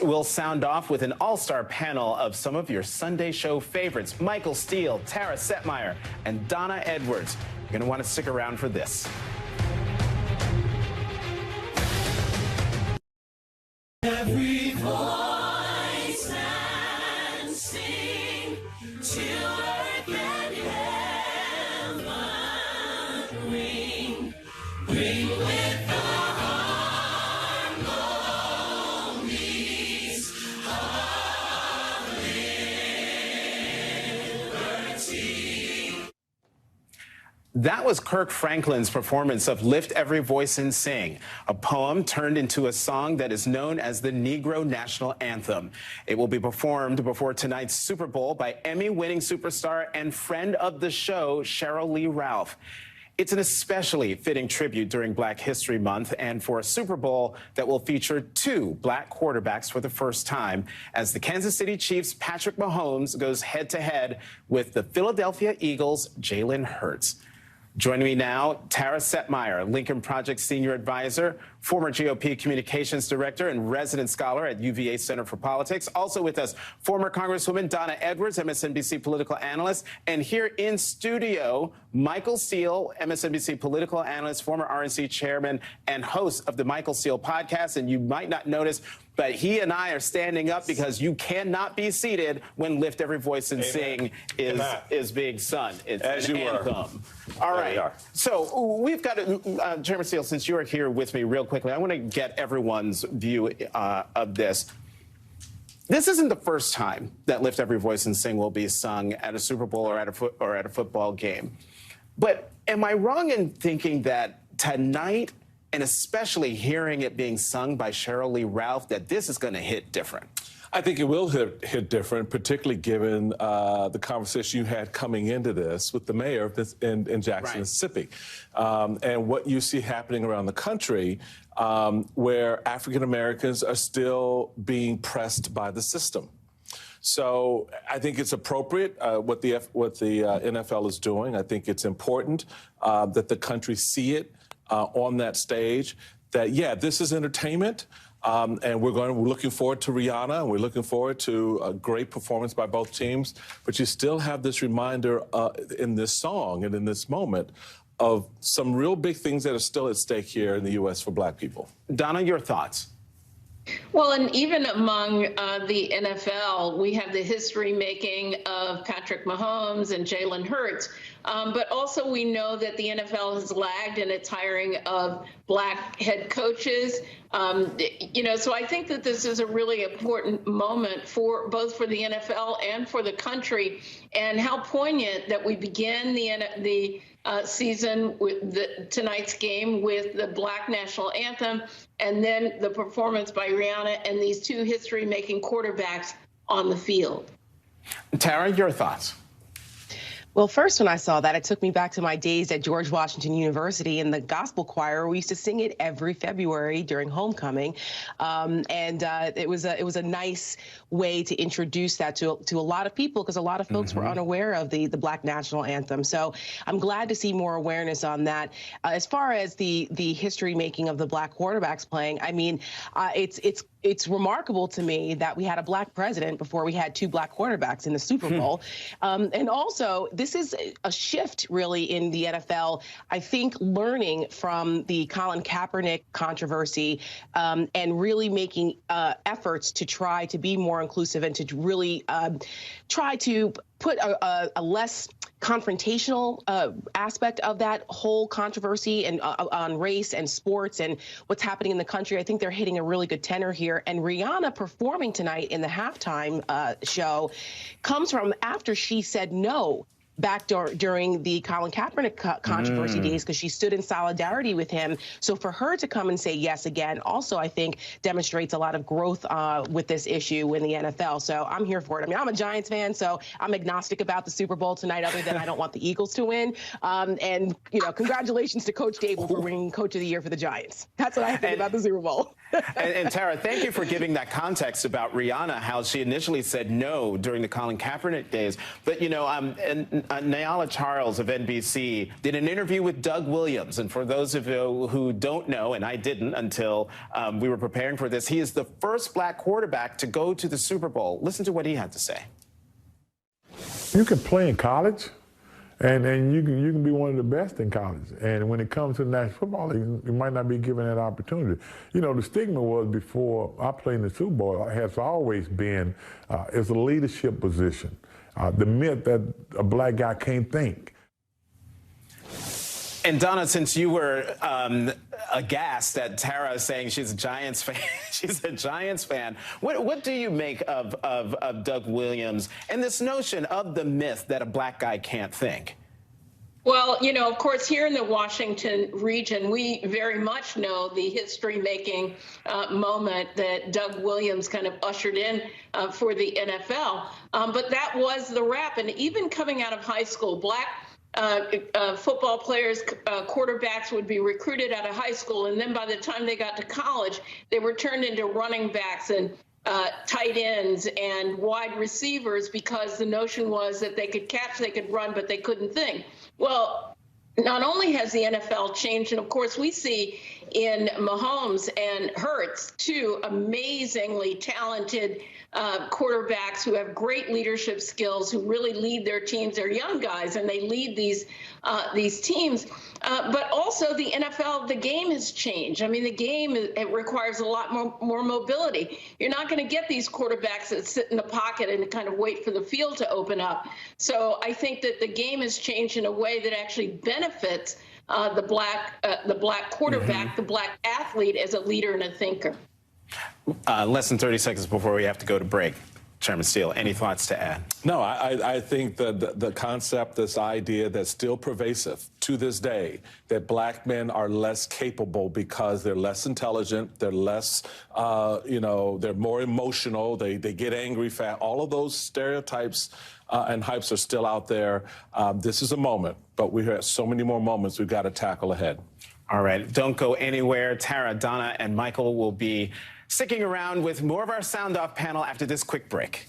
Next, we'll sound off with an all-star panel of some of your Sunday show favorites, Michael Steele, Tara Setmeyer, and Donna Edwards. You're going to want to stick around for this. Every voice and sing till earth and heaven ring, ring with the harmonies of liberty. That was Kirk Franklin's performance of Lift Every Voice and Sing, a poem turned into a song that is known as the Negro National Anthem. It will be performed before tonight's Super Bowl by Emmy-winning superstar and friend of the show, Sheryl Lee Ralph. It's an especially fitting tribute during Black History Month and for a Super Bowl that will feature two black quarterbacks for the first time as the Kansas City Chiefs' Patrick Mahomes goes head-to-head with the Philadelphia Eagles' Jalen Hurts. Joining me now, Tara Setmeyer, Lincoln Project Senior Advisor, former GOP Communications Director and resident scholar at UVA Center for Politics. Also with us, former Congresswoman Donna Edwards, MSNBC political analyst. And here in studio, Michael Steele, MSNBC political analyst, former RNC chairman, and host of the Michael Steele podcast. And you might not notice, but he and I are standing up because you cannot be seated when Lift Every Voice and Sing is being sung. It's As an you anthem. Were. All right. So we've got, Chairman Steele, since you are here with me real quickly, I want to get everyone's view of this. This isn't the first time that Lift Every Voice and Sing will be sung at a Super Bowl or at a football game. But am I wrong in thinking that tonight, and especially hearing it being sung by Sheryl Lee Ralph, that this is going to hit different? I think it will hit different, particularly given the conversation you had coming into this with the mayor in Jackson, Mississippi, and what you see happening around the country, where African Americans are still being pressed by the system. So I think it's appropriate what the NFL is doing. I think it's important that the country see it on that stage. That this is entertainment. And we're looking forward to Rihanna, and we're looking forward to a great performance by both teams. But you still have this reminder in this song and in this moment of some real big things that are still at stake here in the U.S. for black people. Donna, your thoughts? Well, and even among the NFL, we have the history-making of Patrick Mahomes and Jalen Hurts. But also we know that the NFL has lagged in its hiring of black head coaches. So I think that this is a really important moment for both for the NFL and for the country, and how poignant that we begin the season with tonight's game with the Black National Anthem, and then the performance by Rihanna and these two history-making quarterbacks on the field. Tara, your thoughts? Well, first, when I saw that, it took me back to my days at George Washington University in the gospel choir. We used to sing it every February during homecoming, it was a nice way to introduce that to a lot of people, because a lot of folks were unaware of the Black National Anthem. So I'm glad to see more awareness on that. As far as the history making of the black quarterbacks playing, I mean, it's remarkable to me that we had a black president before we had two black quarterbacks in the Super Bowl. And also, this is a shift, really, in the NFL. I think learning from the Colin Kaepernick controversy and really making efforts to try to be more inclusive and to really try to put a less confrontational aspect of that whole controversy and on race and sports and what's happening in the country. I think they're hitting a really good tenor here. And Rihanna performing tonight in the halftime show comes from after she said no back during the Colin Kaepernick controversy days, because she stood in solidarity with him. So for her to come and say yes again also, I think, demonstrates a lot of growth with this issue in the NFL. So I'm here for it. I mean, I'm a Giants fan, so I'm agnostic about the Super Bowl tonight, other than I don't want the Eagles to win. And, congratulations to Coach Dable for winning Coach of the Year for the Giants. That's what I think about the Super Bowl. And Tara, thank you for giving that context about Rihanna, how she initially said no during the Colin Kaepernick days. But, Nyala Charles of NBC did an interview with Doug Williams. And for those of you who don't know, and I didn't until we were preparing for this, he is the first black quarterback to go to the Super Bowl. Listen to what he had to say. You can play in college. And you can be one of the best in college. And when it comes to the National Football League, you might not be given that opportunity. The stigma was before I played in the Super Bowl has always been it's a leadership position. The myth that a black guy can't think. And Donna, since you were aghast at Tara saying she's a Giants fan, she's a Giants fan. What do you make of Doug Williams and this notion of the myth that a black guy can't think? Well, of course, here in the Washington region, we very much know the history-making moment that Doug Williams kind of ushered in for the NFL. But that was the rap. And even coming out of high school, black football players, quarterbacks would be recruited out of high school, and then by the time they got to college, they were turned into running backs and tight ends and wide receivers because the notion was that they could catch, they could run, but they couldn't think. Well, not only has the NFL changed, and of course we see in Mahomes and Hurts, two amazingly talented quarterbacks who have great leadership skills, who really lead their teams. They're young guys, and they lead these teams. But also the NFL, the game has changed. I mean, the game, it requires a lot more mobility. You're not going to get these quarterbacks that sit in the pocket and kind of wait for the field to open up. So I think that the game has changed in a way that actually benefits the black quarterback, the black athlete as a leader and a thinker. Less than 30 seconds before we have to go to break. Chairman Steele, any thoughts to add? No, I think that the concept, this idea that's still pervasive to this day, that black men are less capable because they're less intelligent, they're less, they're more emotional, they get angry fast. All of those stereotypes and hypes are still out there. This is a moment, but we have so many more moments we've got to tackle ahead. All right, don't go anywhere. Tara, Donna, and Michael will be sticking around with more of our Sound Off panel after this quick break.